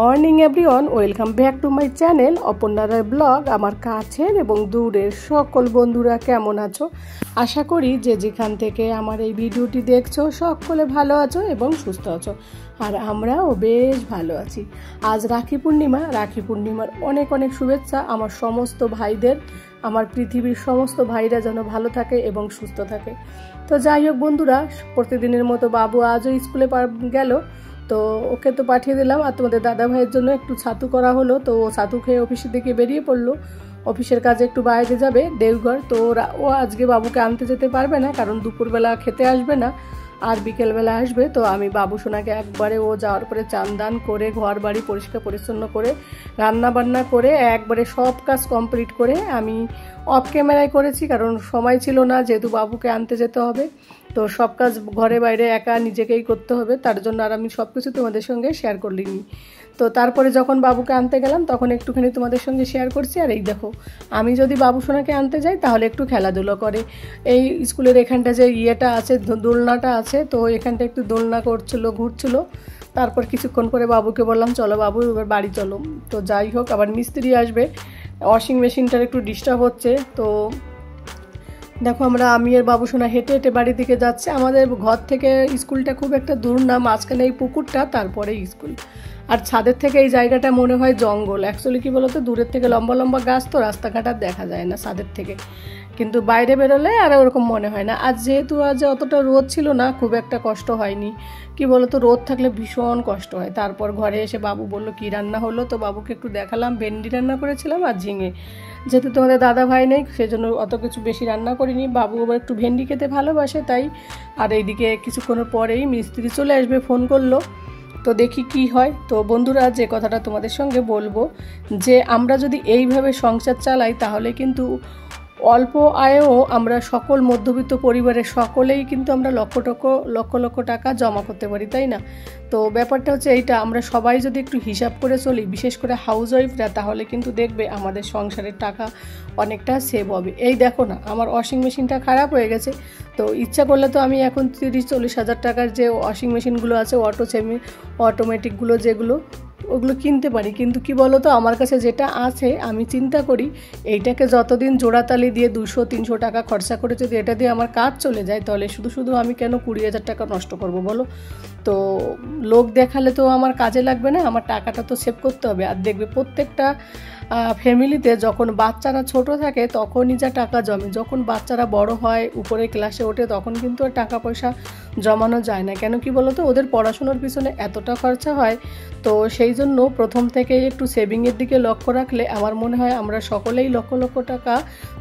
Morning everyone, welcome back to my channel অপর্ণার blog. আমার কাছের এবং দূরের সকল বন্ধুরা কেমন আছো? আশা করি যে যেখান থেকে আমার এই ভিডিওটি দেখছো সকলে ভালো আছো এবং সুস্থ আছো, আর আমরাও বেশ ভালো আছি। আজ রাখি পূর্ণিমা। রাখি পূর্ণিমার অনেক অনেক শুভেচ্ছা আমার সমস্ত ভাইদের। আমার পৃথিবীর সমস্ত ভাইরা যেন ভালো থাকে এবং সুস্থ থাকে। তো যাই হোক বন্ধুরা, প্রতিদিনের মতো বাবু আজও স্কুলে গেল, তো ওকে তো পাঠিয়ে দিলাম। আর তোমাদের দাদা ভাইয়ের জন্য একটু ছাতু করা হলো, তো ও ছাতু খেয়ে অফিসের দিকে বেরিয়ে পড়লো। অফিসের কাজে একটু বাইরে যাবে দেওঘর, তো ও আজকে বাবুকে আনতে যেতে পারবে না, কারণ দুপুরবেলা খেতে আসবে না আর বিকেলবেলা আসবে। তো আমি বাবু সোনাকে একবারে ও যাওয়ার পরে চান দান করে ঘর বাড়ি পরিষ্কার পরিচ্ছন্ন করে রান্না বান্না করে একবারে সব কাজ কমপ্লিট করে আমি অফ ক্যামেরায় করেছি, কারণ সময় ছিল না, যেহেতু বাবুকে আনতে যেতে হবে। তো সব কাজ ঘরে বাইরে একা নিজেকেই করতে হবে, তার জন্য আর আমি সব কিছু তোমাদের সঙ্গে শেয়ার করলিনি। তো তারপরে যখন বাবুকে আনতে গেলাম তখন একটুখানি তোমাদের সঙ্গে শেয়ার করছি। আর এই দেখো, আমি যদি বাবু সোনাকে আনতে যাই তাহলে একটু খেলাধুলো করে। এই স্কুলের এখানটা যে ইয়েটা আছে, দোলনাটা আছে, তো এখানটা একটু দোলনা করছিল, ঘুরছিল। তারপর কিছুক্ষণ করে বাবুকে বললাম চলো বাবু এবার বাড়ি চলো। তো যাই হোক, আবার মিস্ত্রি আসবে, ওয়াশিং মেশিনটার একটু ডিস্টার্ব হচ্ছে। তো দেখো আমি আর বাবু সোনা হেঁটে হেঁটে বাড়ির দিকে যাচ্ছে। আমাদের ঘর থেকে স্কুলটা খুব একটা দূর না, মাঝখানে এই পুকুরটা, তারপরে স্কুল। আর ছাদের থেকে এই জায়গাটা মনে হয় জঙ্গল। অ্যাকচুয়ালি কী বলতো, দূরের থেকে লম্বা লম্বা গাছ, তো রাস্তাঘাট আর দেখা যায় না ছাদের থেকে, কিন্তু বাইরে বেরোলে আর ওরকম মনে হয় না। আর যেহেতু আজ অতটা রোদ ছিল না, খুব একটা কষ্ট হয়নি। কি বলতো, রোদ থাকলে ভীষণ কষ্ট হয়। তারপর ঘরে এসে বাবু বলল কী রান্না হলো, তো বাবুকে একটু দেখালাম। ভেন্ডি রান্না করেছিলাম আর ঝিঙে। যেহেতু তোমাদের দাদা ভাই নেই সেজন্য অত কিছু বেশি রান্না করিনি। বাবু আবার একটু ভেন্ডি খেতে ভালোবাসে তাই। আর এইদিকে কিছুক্ষণের পরেই মিস্ত্রি চলে আসবে, ফোন করলো, তো দেখি কি হয়। তো বন্ধুরা, যে কথাটা তোমাদের সঙ্গে বলবো, যে আমরা যদি এইভাবে সংসার চালাই তাহলে কিন্তু অল্প আয়েও আমরা সকল মধ্যবিত্ত পরিবারের সকলেই কিন্তু আমরা লক্ষ লক্ষ টাকা জমা করতে পারি, তাই না? তো ব্যাপারটা হচ্ছে এইটা, আমরা সবাই যদি একটু হিসাব করে চলি, বিশেষ করে হাউস ওয়াইফরা, তাহলে কিন্তু দেখবে আমাদের সংসারের টাকা অনেকটা সেভ হবে। এই দেখো না, আমার ওয়াশিং মেশিনটা খারাপ হয়ে গেছে। তো ইচ্ছা করলে তো আমি এখন 30-40 হাজার টাকার যে ওয়াশিং মেশিনগুলো আছে, অটোমেটিকগুলো যেগুলো, ওগুলো কিনতে পারি। কিন্তু কি বলো তো, আমার কাছে যেটা আছে আমি চিন্তা করি এইটাকে যতদিন জোড়াতালি দিয়ে 200-300 টাকা খরচা করে যদি এটা দিয়ে আমার কাজ চলে যায়, তাহলে শুধু শুধু আমি কেন 20,000 টাকা নষ্ট করব বলো? তো লোক দেখালে তো আমার কাজে লাগবে না, আমার টাকাটা তো সেভ করতে হবে। আর দেখবে প্রত্যেকটা ফ্যামিলিতে যখন বাচ্চারা ছোট থাকে তখনই যা টাকা জমে, যখন বাচ্চারা বড় হয় উপরে ক্লাসে ওঠে তখন কিন্তু আর টাকা পয়সা জমানো যায় না। কেন কি বলো তো, ওদের পড়াশোনার পিছনে এতটা খরচা হয়। তো সেই জন্য প্রথম থেকেই একটু সেভিংয়ের দিকে লক্ষ্য রাখলে আমার মনে হয় আমরা সকলেই লক্ষ লক্ষ টাকা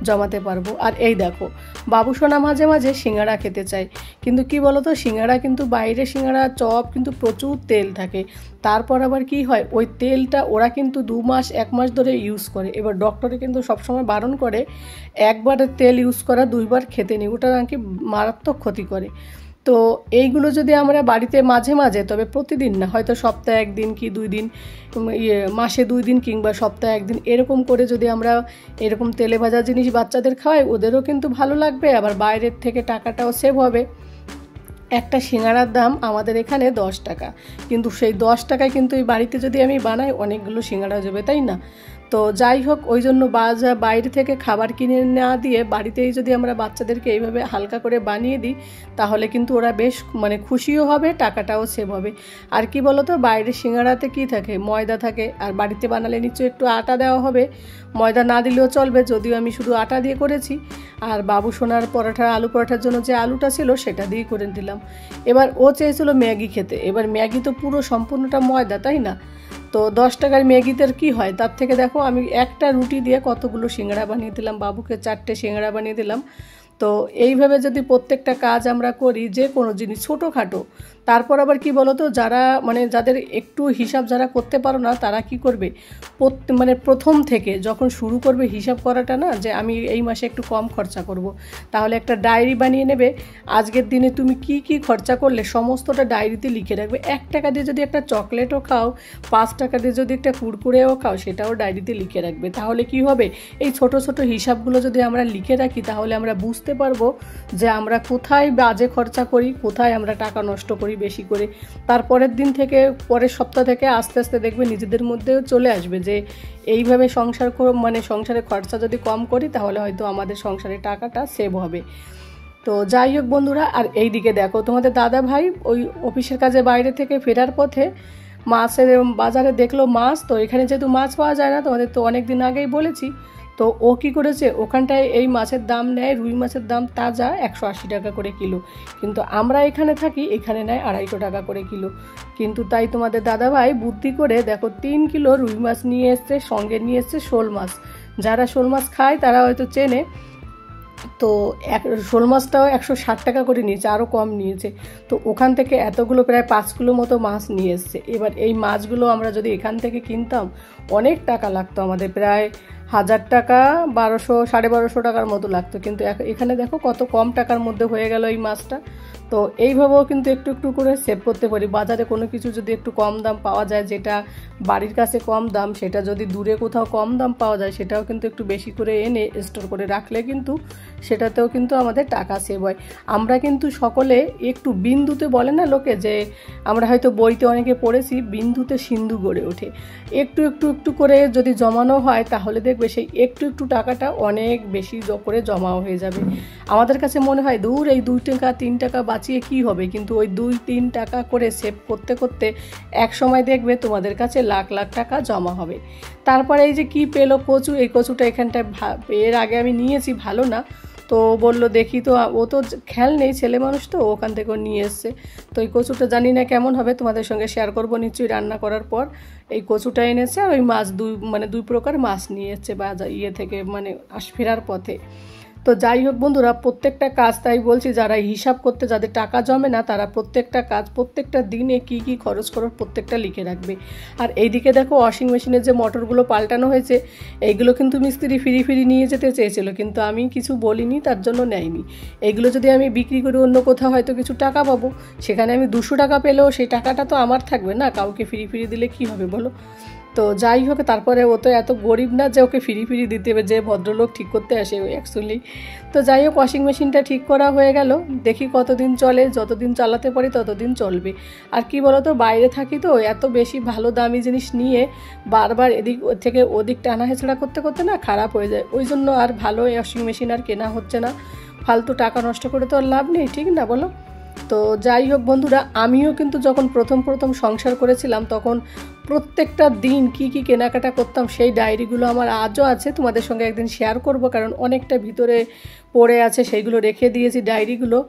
জমাতে পারবো। আর এই দেখো, বাবু সোনা মাঝে মাঝে সিঙ্গাড়া খেতে চায়, কিন্তু কি বলো তো, সিঙ্গাড়া কিন্তু বাইরে সিঙ্গাড়া চপ কিন্তু প্রচুর তেল থাকে। তারপর আবার কি হয়, ওই তেলটা ওরা কিন্তু 2-1 মাস ধরে ইউজ করে। এবার ডক্টরে কিন্তু সবসময় বারণ করে একবার তেল ইউজ করা 2বার খেতে নেই, ওটা নাকি মারাত্মক ক্ষতি করে। তো এইগুলো যদি আমরা বাড়িতে মাঝে মাঝে, তবে প্রতিদিন না, হয়তো সপ্তাহে 1 দিন কি 2 দিন, মাসে 2 দিন কিংবা সপ্তাহে 1 দিন এরকম করে যদি আমরা এরকম তেলে ভাজা জিনিস বাচ্চাদের খাওয়াই, ওদেরও কিন্তু ভালো লাগবে, আবার বাইরের থেকে টাকাটাও সেভ হবে। একটা সিঙ্গাড়ার দাম আমাদের এখানে 10 টাকা, কিন্তু সেই 10 টাকায় কিন্তু এই বাড়িতে যদি আমি বানাই অনেকগুলো সিঙ্গাড়া যাবে, তাই না? তো যাই হোক, ওই জন্য বাইরে থেকে খাবার কিনে না দিয়ে বাড়িতেই যদি আমরা বাচ্চাদেরকে এইভাবে হালকা করে বানিয়ে দিই, তাহলে কিন্তু ওরা বেশ খুশিও হবে, টাকাটাও সেভ হবে। আর কি বলো তো, বাইরের সিঙ্গাড়াতে কি থাকে, ময়দা থাকে, আর বাড়িতে বানালে নিশ্চয়ই একটু আটা দেওয়া হবে, ময়দা না দিলেও চলবে, যদিও আমি শুধু আটা দিয়ে করেছি। আর বাবু সোনার আলু পরোটার জন্য যে আলুটা ছিল সেটা দিয়ে করে দিলাম। এবার ও চেয়েছিল ম্যাগি খেতে, এবার ম্যাগি তো পুরো সম্পূর্ণটা ময়দা, তাই না? তো 10 টাকার ম্যাগিতে কি হয়, তার থেকে দেখো আমি একটা রুটি দিয়ে কতগুলো সিঙ্গাড়া বানিয়ে দিলাম, বাবুকে 4টে সিঙ্গাড়া বানিয়ে দিলাম। তো এইভাবে যদি প্রত্যেকটা কাজ আমরা করি, যে কোনো জিনিস ছোটোখাটো, তারপর আবার কি বলো তো, যারা যাদের একটু হিসাব যারা করতে পারো না, তারা কি করবে, প্রথম থেকে যখন শুরু করবে হিসাব করাটা না, যে আমি এই মাসে একটু কম খরচা করব, তাহলে একটা ডায়েরি বানিয়ে নেবে। আজকের দিনে তুমি কি কি খরচা করলে সমস্তটা ডায়েরিতে লিখে রাখবে। 1 টাকা দিয়ে যদি একটা চকলেটও খাও, 5 টাকা দিয়ে যদি একটা কুরকুরেও খাও, সেটাও ডায়েরিতে লিখে রাখবে। তাহলে কি হবে, এই ছোট ছোট হিসাবগুলো যদি আমরা লিখে রাখি, তাহলে আমরা বুঝতে পারবো যে আমরা কোথায় বাজে খরচা করি, কোথায় আমরা টাকা নষ্ট করি। করি বেশি করে। তারপরের দিন থেকে, পরের সপ্তাহ থেকে আস্তে আস্তে দেখবে নিজেদের মধ্যেও চলে আসবে যে এইভাবে সংসারে খরচা যদি কম করি তাহলে হয়তো আমাদের সংসারে টাকাটা সেভ হবে। তো যাই হোক বন্ধুরা, আর এই দিকে দেখো তোমাদের দাদা ভাই ওই অফিসের কাজে বাইরে থেকে ফেরার পথে মাছের বাজারে দেখলো মাছ। তো এখানে যেহেতু মাছ পাওয়া যায় না, তোমাদের তো অনেক দিন আগেই বলেছি, তো ও কী করেছে, ওখানটায় এই মাছের দাম নেয়, রুই মাছের দাম তাজা 180 টাকা করে কিলো, কিন্তু আমরা এখানে থাকি, এখানে নেয় 250 টাকা করে কিলো। কিন্তু তাই তোমাদের দাদাভাই বুদ্ধি করে দেখো 3 কিলো রুই মাছ নিয়ে এসছে, সঙ্গে নিয়ে এসছে শোল মাছ। যারা শোল মাছ খায় তারা হয়তো চেনে। তো শোল মাছটাও 160 টাকা করে নিয়েছে, আরও কম নিয়েছে। তো ওখান থেকে এতগুলো প্রায় 5 কিলো মতো মাছ নিয়ে এসছে। এবার এই মাছগুলো আমরা যদি এখান থেকে কিনতাম অনেক টাকা লাগতো আমাদের, প্রায় 1000 টাকা, 1200-1250 টাকার মতো লাগতো। কিন্তু এখানে দেখো কত কম টাকার মধ্যে হয়ে গেল এই মাছটা। তো এইভাবেও কিন্তু একটু একটু করে সেভ করতে পারি। বাজারে কোনো কিছু যদি একটু কম দাম পাওয়া যায়, যেটা বাড়ির কাছে কম দাম, সেটা যদি দূরে কোথাও কম দাম পাওয়া যায়, সেটাও কিন্তু একটু বেশি করে এনে স্টোর করে রাখলে কিন্তু সেটাতেও কিন্তু আমাদের টাকা সেভ হয়। আমরা কিন্তু সকলে একটু বিন্দুতে, বলে না লোকে, যে আমরা হয়তো বইতে অনেকে পড়েছি, বিন্দুতে সিন্ধু গড়ে ওঠে। একটু একটু একটু করে যদি জমানো হয় তাহলে দেখবে সেই একটু একটু টাকাটা অনেক বেশি করে জমাও হয়ে যাবে। আমাদের কাছে মনে হয় দূর এই 2 টাকা 3 টাকা বাঁচিয়ে কি হবে, কিন্তু ওই 2-3 টাকা করে সেভ করতে করতে এক সময় দেখবে তোমাদের কাছে লাখ লাখ টাকা জমা হবে। তারপরে এই যে কি পেলো কচু, এই কচুটা এখানটায় এর আগে আমি নিয়েছি, ভালো না। তো বললো দেখি, তো ও তো খেয়াল নেই, ছেলে মানুষ তো, ওখান থেকেও নিয়ে এসছে। তো এই কচুটা জানি না কেমন হবে, তোমাদের সঙ্গে শেয়ার করবো নিশ্চয়ই রান্না করার পর। এই কচুটা এনেছে আর ওই মাছ, 2 প্রকার মাছ নিয়ে এসছে বাজার থেকে, ফেরার পথে। তো যাই হোক বন্ধুরা, প্রত্যেকটা কাজ, তাই বলছি, যারা হিসাব করতে যাদের টাকা জমে না, তারা প্রত্যেকটা কাজ, প্রত্যেকটা দিনে কি কি খরচ করো প্রত্যেকটা লিখে রাখবে। আর এইদিকে দেখো ওয়াশিং মেশিনের যে মোটরগুলো পাল্টানো হয়েছে, এইগুলো কিন্তু মিস্ত্রি ফিরি নিয়ে যেতে চেয়েছিল, কিন্তু আমি কিছু বলিনি, তার জন্য নেয়নি। এইগুলো যদি আমি বিক্রি করি অন্য কোথাও হয়তো কিছু টাকা পাবো, সেখানে আমি 200 টাকা পেলেও সেই টাকাটা তো আমার থাকবে না, কাউকে ফিরি দিলে কি হবে বলো। তো যাই হোক, তারপরে ও তো এত গরিব না যে ওকে ফিরি দিতে হবে, যে ভদ্রলোক ঠিক করতে আসে অ্যাকচুয়ালি। তো যাই হোক, ওয়াশিং মেশিনটা ঠিক করা হয়ে গেল, দেখি কতদিন চলে, যতদিন চালাতে পারি ততদিন চলবে। আর কি বলো তো, বাইরে থাকি তো, এত বেশি ভালো দামি জিনিস নিয়ে বারবার এদিক থেকে ওদিক টানা হেঁচড়া করতে করতে না খারাপ হয়ে যায়। ওই জন্য আর ভালো ওয়াশিং মেশিন আর কেনা হচ্ছে না, ফালতু টাকা নষ্ট করে তো আর লাভ নেই, ঠিক না বলো। তো যাই হোক বন্ধুরা, আমিও কিন্তু যখন প্রথম সংসার করেছিলাম তখন প্রত্যেকটা দিন কি কি কেনাকাটা করতাম সেই ডায়েরিগুলো আমার আজও আছে, তোমাদের সঙ্গে একদিন শেয়ার করব, কারণ অনেকটা ভিতরে পড়ে আছে, সেইগুলো রেখে দিয়েছি ডায়েরিগুলো।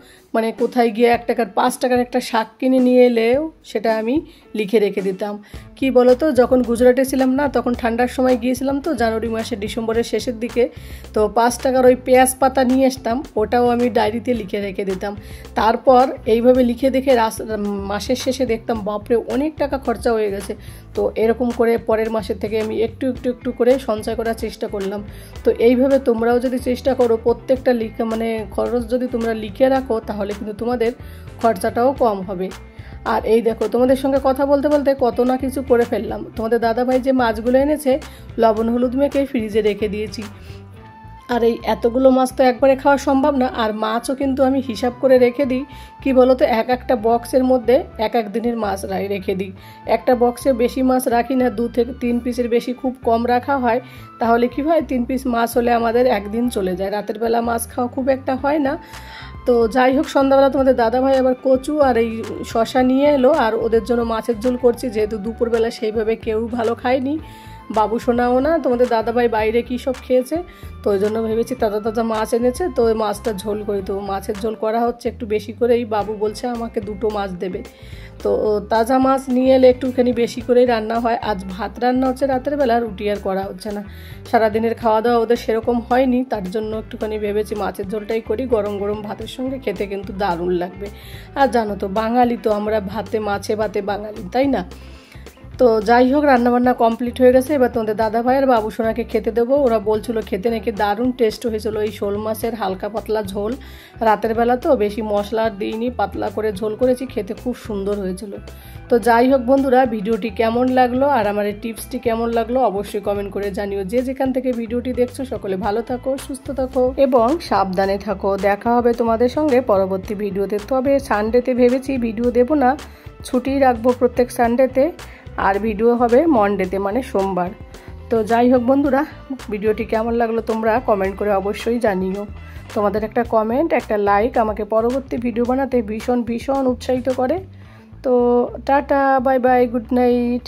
কোথায় গিয়ে 1 টাকার 5 টাকার একটা শাক কিনে নিয়ে এলেও সেটা আমি লিখে রেখে দিতাম। কি বলো তো, যখন গুজরাটে ছিলাম না, তখন ঠান্ডার সময় গিয়েছিলাম তো, জানুয়ারি মাসে, ডিসেম্বরের শেষের দিকে, তো 5 টাকার ওই পেঁয়াজ পাতা নিয়ে আসতাম, ওটাও আমি ডায়েরিতে লিখে রেখে দিতাম। তারপর এইভাবে লিখে দেখে মাসের শেষে দেখতাম বাপরে অনেক টাকা খরচা হয়ে গেছে। তো এরকম করে পরের মাসের থেকে আমি একটু একটু করে সঞ্চয় করার চেষ্টা করলাম। তো এইভাবে তোমরাও যদি চেষ্টা করো, প্রত্যেকটা খরচ যদি তোমরা লিখে রাখো, তাহলে কিন্তু তোমাদের খরচাটাও কম হবে। আর এই দেখো, তোমাদের সঙ্গে কথা বলতে বলতে কত না কিছু করে ফেললাম। তোমাদের দাদাভাই যে মাছগুলো এনেছে, লবণ হলুদ মেখে ফ্রিজে রেখে দিয়েছি। আর এই এতগুলো মাছ তো একবারে খাওয়া সম্ভব না, আর মাছও কিন্তু আমি হিসাব করে রেখে দিই। কি বলো তো, একটা বক্সের মধ্যে এক দিনের মাছ রেখে দিই। একটা বক্সে বেশি মাছ রাখি না, 2 থেকে 3 পিসের বেশি খুব কম রাখা হয়। তাহলে কি হয়, 3 পিস মাছ হলে আমাদের একদিন চলে যায়। রাতের বেলা মাছ খাওয়া খুব একটা হয় না। তো যাই হোক, সন্ধ্যাবেলা তোমাদের দাদাভাই আবার কচু আর এই শশা নিয়ে এলো, আর ওদের জন্য মাছের ঝোল করছি, যেহেতু দুপুরবেলা সেইভাবে কেউ ভালো খায়নি, বাবু শোনাও না, তোমাদের দাদাভাই বাইরে কী সব খেয়েছে, তো ওই জন্য ভেবেছি তাজা মাছ এনেছে, তো ওই মাছটা ঝোল করি। তো মাছের ঝোল করা হচ্ছে একটু বেশি করেই, বাবু বলছে আমাকে 2টো মাছ দেবে। তো তাজা মাছ নিয়ে এলে একটুখানি বেশি করেই রান্না হয়। আজ ভাত রান্না হচ্ছে রাতের বেলা, রুটি আর করা হচ্ছে না। সারাদিনের খাওয়া দাওয়া ওদের সেরকম হয়নি, তার জন্য একটুখানি ভেবেছি মাছের ঝোলটাই করি, গরম গরম ভাতের সঙ্গে খেতে কিন্তু দারুণ লাগবে। আর জানো তো, বাঙালি তো আমরা, ভাতে মাছে ভাতে বাঙালি, তাই না। তো যাই হোক, রান্নাবান্না কমপ্লিট হয়ে গেছে। এবার তোমাদের দাদা ভাই আর বাবু সোনাকে খেতে দেবো। ওরা বলছিল খেতে নাকি দারুণ টেস্ট হয়েছিল এই শোল মাছের হালকা পাতলা ঝোল। রাতের বেলা তো বেশি মশলা দিইনি, পাতলা করে ঝোল করেছি, খেতে খুব সুন্দর হয়েছিল। তো যাই হোক বন্ধুরা, ভিডিওটি কেমন লাগলো আর আমার এই টিপসটি কেমন লাগলো অবশ্যই কমেন্ট করে জানিও। যে যেখান থেকে ভিডিওটি দেখছো সকলে ভালো থাকো, সুস্থ থাকো এবং সাবধানে থাকো। দেখা হবে তোমাদের সঙ্গে পরবর্তী ভিডিওতে। তবে সানডেতে ভেবেছি ভিডিও দেবো না, ছুটি রাখবো প্রত্যেক সানডেতে, আর ভিডিও হবে মনডেতে মানে সোমবার। তো যাই হোক বন্ধুরা, ভিডিওটি কেমন লাগলো তোমরা কমেন্ট করে অবশ্যই জানিও। তোমাদের একটা কমেন্ট, একটা লাইক আমাকে পরবর্তী ভিডিও বানাতে ভীষণ ভীষণ উৎসাহিত করে। তো tata, bye bye, good night.